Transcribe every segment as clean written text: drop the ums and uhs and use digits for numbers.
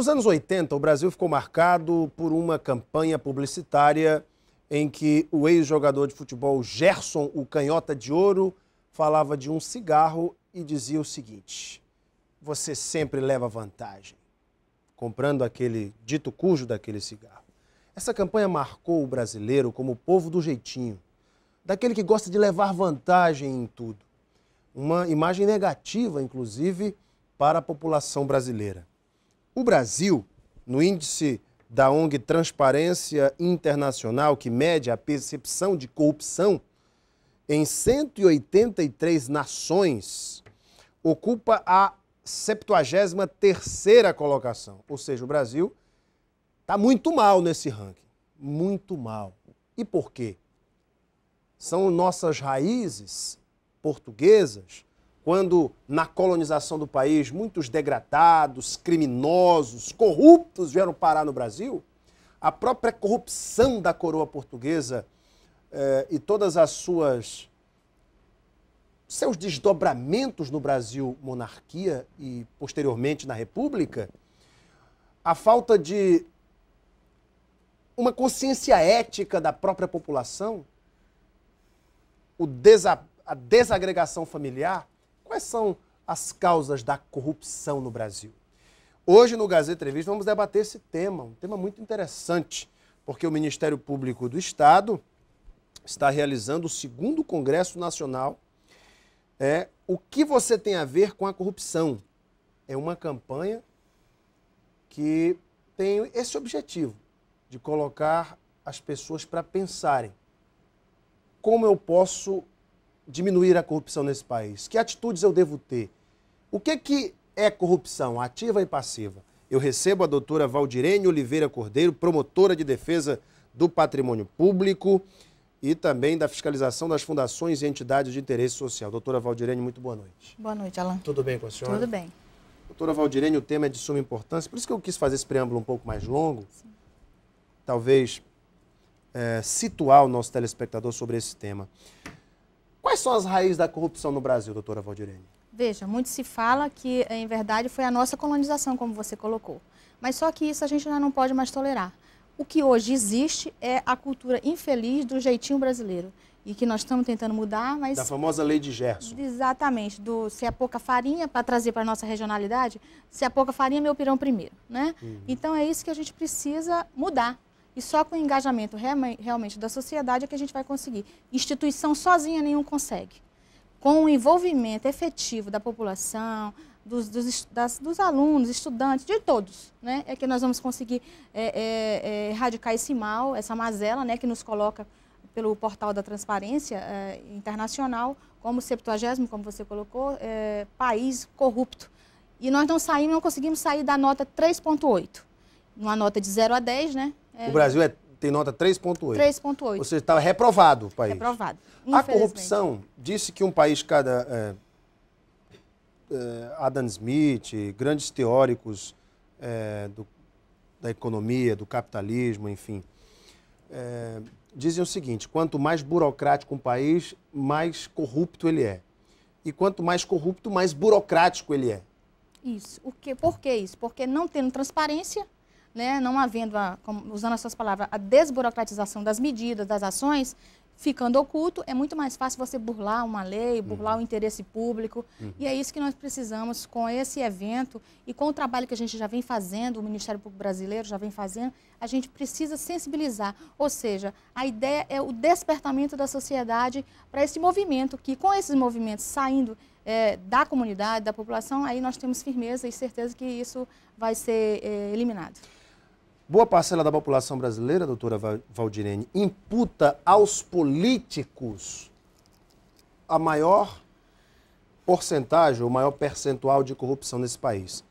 Nos anos 80, o Brasil ficou marcado por uma campanha publicitária em que o ex-jogador de futebol Gerson, o Canhota de Ouro, falava de um cigarro e dizia o seguinte: você sempre leva vantagem, comprando aquele dito cujo daquele cigarro. Essa campanha marcou o brasileiro como o povo do jeitinho, daquele que gosta de levar vantagem em tudo. Uma imagem negativa, inclusive, para a população brasileira. O Brasil, no índice da ONG Transparência Internacional, que mede a percepção de corrupção, em 183 nações, ocupa a 73ª colocação. Ou seja, o Brasil está muito mal nesse ranking. Muito mal. E por quê? São nossas raízes portuguesas, quando na colonização do país muitos degradados, criminosos, corruptos vieram parar no Brasil, a própria corrupção da coroa portuguesa e todas as seus desdobramentos no Brasil, monarquia e posteriormente na República, a falta de uma consciência ética da própria população, a desagregação familiar. Quais são as causas da corrupção no Brasil? Hoje, no Gazeta Entrevista, vamos debater esse tema, um tema muito interessante, porque o Ministério Público do Estado está realizando o 2º Congresso Nacional. O que você tem a ver com a corrupção? É uma campanha que tem esse objetivo, de colocar as pessoas para pensarem: como eu posso diminuir a corrupção nesse país? Que atitudes eu devo ter? O que é corrupção, ativa e passiva? Eu recebo a doutora Valdirene Oliveira Cordeiro, promotora de defesa do patrimônio público e também da fiscalização das fundações e entidades de interesse social. Doutora Valdirene, muito boa noite. Boa noite, Alan. Tudo bem com a senhora? Tudo bem. Doutora Valdirene, o tema é de suma importância, por isso que eu quis fazer esse preâmbulo um pouco mais longo. Sim. Talvez situar o nosso telespectador sobre esse tema. Quais são as raízes da corrupção no Brasil, doutora Valdirene? Veja, muito se fala que, em verdade, foi a nossa colonização, como você colocou. Mas só que isso a gente já não pode mais tolerar. O que hoje existe é a cultura infeliz do jeitinho brasileiro. E que nós estamos tentando mudar, mas... Da famosa lei de Gerson. Exatamente. Se é pouca farinha, para trazer para a nossa regionalidade, se é pouca farinha, meu pirão primeiro, né? Então é isso que a gente precisa mudar. E só com o engajamento realmente da sociedade é que a gente vai conseguir. Instituição sozinha nenhum consegue. Com o envolvimento efetivo da população, dos alunos, estudantes, de todos, né, é que nós vamos conseguir erradicar esse mal, essa mazela, né, que nos coloca pelo portal da Transparência Internacional como 70º, como você colocou, país corrupto. E nós não conseguimos sair da nota 3,8. Uma nota de 0 a 10, né? O Brasil tem nota 3,8. 3,8. Ou seja, estava reprovado o país. Reprovado. A corrupção, disse que um país Adam Smith, grandes teóricos da economia, do capitalismo, enfim, dizem o seguinte: quanto mais burocrático um país, mais corrupto ele é. E quanto mais corrupto, mais burocrático ele é. Isso. Por que isso? Porque não tendo transparência, né, não havendo, usando as suas palavras, a desburocratização das medidas, das ações, ficando oculto, é muito mais fácil você burlar uma lei, burlar o interesse público. E é isso que nós precisamos com esse evento e com o trabalho que a gente já vem fazendo, o Ministério Público Brasileiro já vem fazendo, a gente precisa sensibilizar. Ou seja, a ideia é o despertamento da sociedade para esse movimento, que com esses movimentos saindo da comunidade, da população, aí nós temos firmeza e certeza que isso vai ser eliminado. Boa parcela da população brasileira, doutora Valdirene, imputa aos políticos a maior porcentagem, o maior percentual de corrupção nesse país.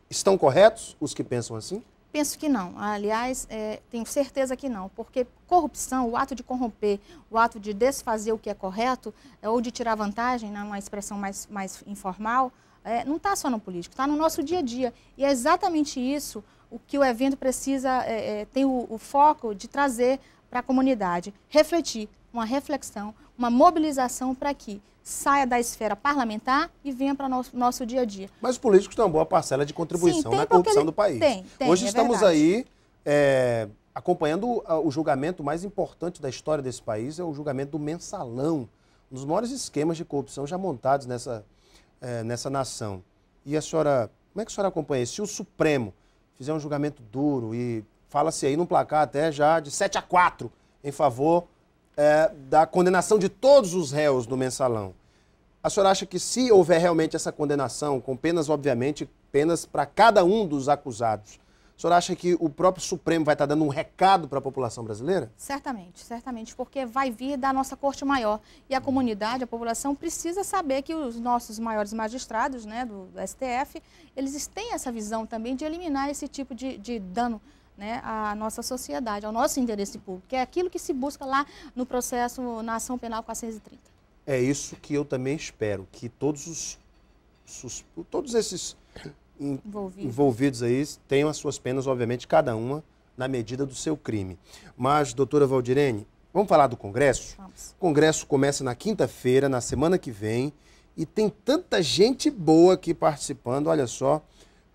Estão corretos os que pensam assim? Penso que não. Aliás, tenho certeza que não, porque corrupção, o ato de corromper, o ato de desfazer o que é correto, ou de tirar vantagem, numa expressão mais informal, não está só no político, está no nosso dia a dia. E é exatamente isso o que o evento precisa, tem o foco de trazer para a comunidade, refletir, uma reflexão, uma mobilização para que saia da esfera parlamentar e venha para o nosso dia a dia. Mas os políticos têm uma boa parcela de contribuição na corrupção do país. Hoje estamos aí acompanhando o julgamento mais importante da história desse país, é o julgamento do Mensalão, um dos maiores esquemas de corrupção já montados nessa nação. E a senhora, como é que a senhora acompanha isso? Se o Supremo fizer um julgamento duro e fala-se aí num placar até já de 7-4 em favor da condenação de todos os réus do Mensalão, a senhora acha que se houver realmente essa condenação, com penas, obviamente, penas para cada um dos acusados, a senhora acha que o próprio Supremo vai estar dando um recado para a população brasileira? Certamente, certamente, porque vai vir da nossa Corte Maior. E a comunidade, a população, precisa saber que os nossos maiores magistrados, né, do STF, eles têm essa visão também de eliminar esse tipo de dano, né, à nossa sociedade, ao nosso interesse público, que é aquilo que se busca lá no processo, na ação penal 430. É isso que eu também espero, que todos esses envolvidos aí tenham as suas penas, obviamente, cada uma na medida do seu crime. Mas, doutora Valdirene, vamos falar do Congresso? Vamos. O Congresso começa na quinta-feira, na semana que vem, e tem tanta gente boa aqui participando, olha só,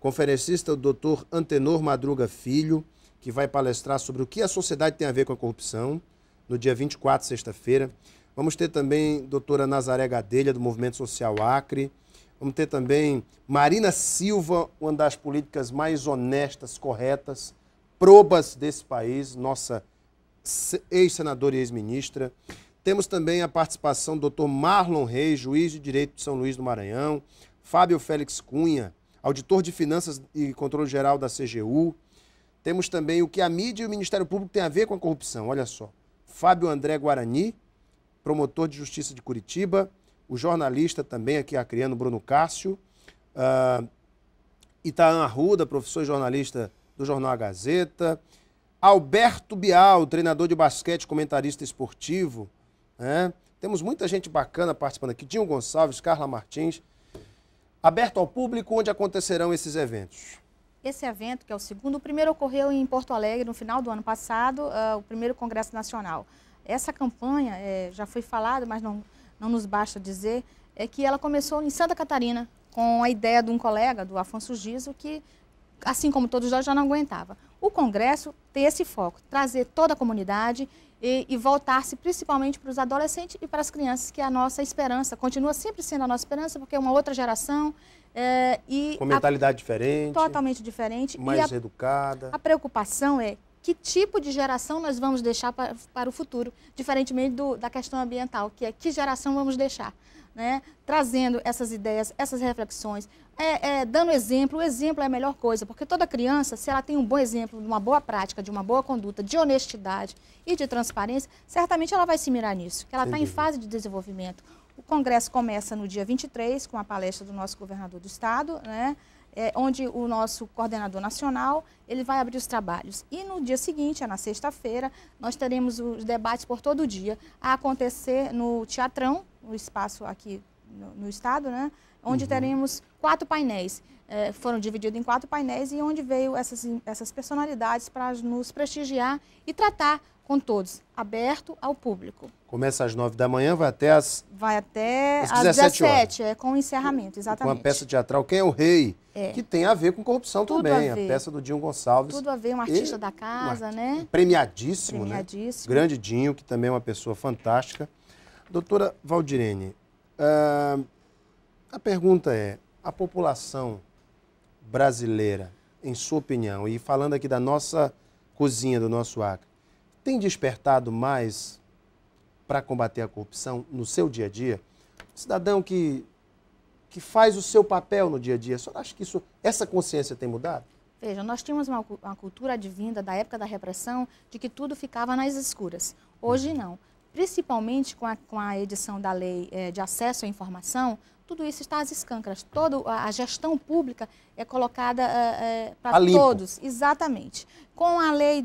conferencista, o doutor Antenor Madruga Filho, que vai palestrar sobre o que a sociedade tem a ver com a corrupção, no dia 24, sexta-feira. Vamos ter também a doutora Nazaré Gadelha, do Movimento Social Acre. Vamos ter também Marina Silva, uma das políticas mais honestas, corretas, probas desse país, nossa ex-senadora e ex-ministra. Temos também a participação do doutor Marlon Reis, juiz de direito de São Luís do Maranhão, Fábio Félix Cunha, auditor de Finanças e Controle Geral da CGU. Temos também o que a mídia e o Ministério Público têm a ver com a corrupção, olha só. Fábio André Guarani, promotor de Justiça de Curitiba, o jornalista também aqui acreano Bruno Cássio, Itaã Arruda, professor e jornalista do Jornal A Gazeta, Alberto Bial, treinador de basquete, comentarista esportivo, né? Temos muita gente bacana participando aqui, Dinho Gonçalves, Carla Martins, aberto ao público, onde acontecerão esses eventos. Esse evento, que é o primeiro ocorreu em Porto Alegre no final do ano passado, o primeiro Congresso Nacional. Essa campanha, já foi falado, mas não nos basta dizer, é que ela começou em Santa Catarina, com a ideia de um colega, do Afonso Giso, que, assim como todos nós, já não aguentava. O Congresso tem esse foco, trazer toda a comunidade e voltar-se principalmente para os adolescentes e para as crianças, que é a nossa esperança, continua sempre sendo a nossa esperança, porque é uma outra geração. Com mentalidade diferente. Totalmente diferente. Mais educada. A preocupação é que tipo de geração nós vamos deixar para o futuro, diferentemente da questão ambiental, que é que geração vamos deixar, né? Trazendo essas ideias, essas reflexões, dando exemplo. O exemplo é a melhor coisa, porque toda criança, se ela tem um bom exemplo, de uma boa prática, de uma boa conduta, de honestidade e de transparência, certamente ela vai se mirar nisso, que ela está em fase de desenvolvimento. O Congresso começa no dia 23, com a palestra do nosso governador do estado, né? Onde o nosso coordenador nacional ele vai abrir os trabalhos. E no dia seguinte, na sexta-feira, nós teremos os debates por todo o dia a acontecer no Teatrão, no espaço aqui no estado, né? Onde teremos 4 painéis. Foram divididos em 4 painéis e onde veio essas personalidades para nos prestigiar e tratar com todos, aberto ao público. Começa às 9 da manhã, vai até às 17 com o encerramento, exatamente. Com a peça teatral Quem é o Rei? Que tem a ver com corrupção também. A peça do Dinho Gonçalves. Tudo a ver, um artista da casa, né? Premiadíssimo, né? Grande Dinho, que também é uma pessoa fantástica. Doutora Valdirene, a pergunta é, a população brasileira, em sua opinião, e falando aqui da nossa cozinha, do nosso Acre, tem despertado mais para combater a corrupção no seu dia a dia? Cidadão que faz o seu papel no dia a dia, a senhora acha que essa consciência tem mudado? Veja, nós tínhamos uma cultura advinda da época da repressão de que tudo ficava nas escuras. Hoje não. Principalmente com a edição da lei de acesso à informação, tudo isso está às escâncaras. Toda a gestão pública é colocada para todos. Exatamente. Com a lei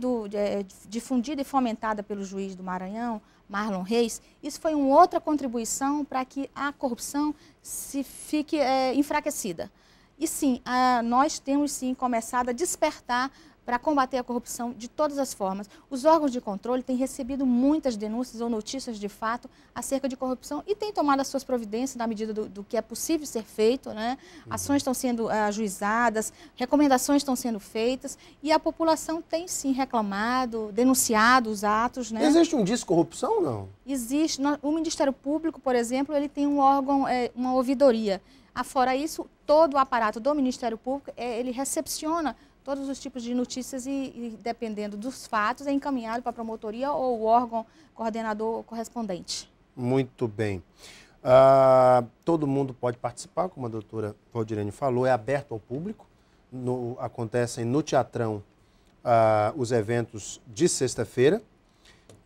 difundida e fomentada pelo juiz do Maranhão, Marlon Reis, isso foi uma outra contribuição para que a corrupção se fique enfraquecida. E sim, nós temos sim começado a despertar para combater a corrupção de todas as formas. Os órgãos de controle têm recebido muitas denúncias ou notícias de fato acerca de corrupção e têm tomado as suas providências na medida do que é possível ser feito, né? Ações estão sendo ajuizadas, recomendações estão sendo feitas e a população tem sim reclamado, denunciado os atos, né? Existe um descorrupção ou não? Existe. O Ministério Público, por exemplo, ele tem um órgão, uma ouvidoria. Afora isso, todo o aparato do Ministério Público, ele recepciona todos os tipos de notícias e dependendo dos fatos, é encaminhado para a promotoria ou o órgão coordenador correspondente. Muito bem. Todo mundo pode participar, como a doutora Valdirene falou, é aberto ao público. Acontecem no Teatrão os eventos de sexta-feira.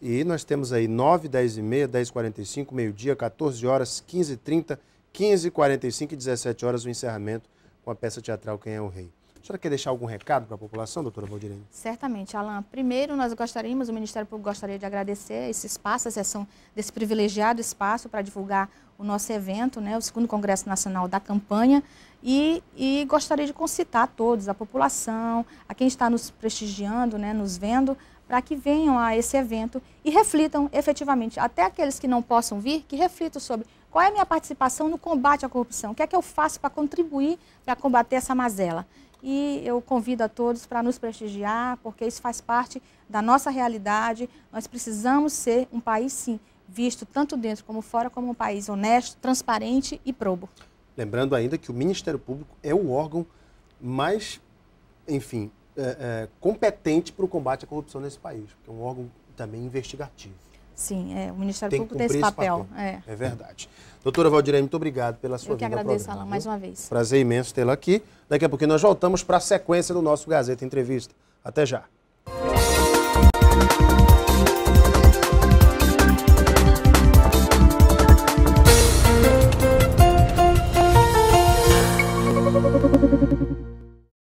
E nós temos aí 9, 10h30, 10h45, meio-dia, 14 horas, 15h30, 15h45 e 17 horas o encerramento com a peça teatral Quem é o Rei. A senhora quer deixar algum recado para a população, doutora Valdirene? Certamente, Alan. Primeiro, o Ministério Público gostaria de agradecer esse espaço, a sessão desse privilegiado espaço para divulgar o nosso evento, né, o 2º Congresso Nacional da Campanha, e gostaria de concitar todos, a população, a quem está nos prestigiando, né, nos vendo, para que venham a esse evento e reflitam efetivamente, até aqueles que não possam vir, que reflitam sobre qual é a minha participação no combate à corrupção, o que é que eu faço para contribuir para combater essa mazela. E eu convido a todos para nos prestigiar, porque isso faz parte da nossa realidade. Nós precisamos ser um país, sim, visto tanto dentro como fora, como um país honesto, transparente e probo. Lembrando ainda que o Ministério Público é o órgão mais, enfim, competente para o combate à corrupção nesse país, porque é um órgão também investigativo. Sim, o Ministério Público tem esse papel. É verdade. Doutora Valdirene, muito obrigado pela sua vinda ao programa. Eu que agradeço, Alan, mais uma vez. Prazer imenso tê-la aqui. Daqui a pouquinho nós voltamos para a sequência do nosso Gazeta Entrevista. Até já.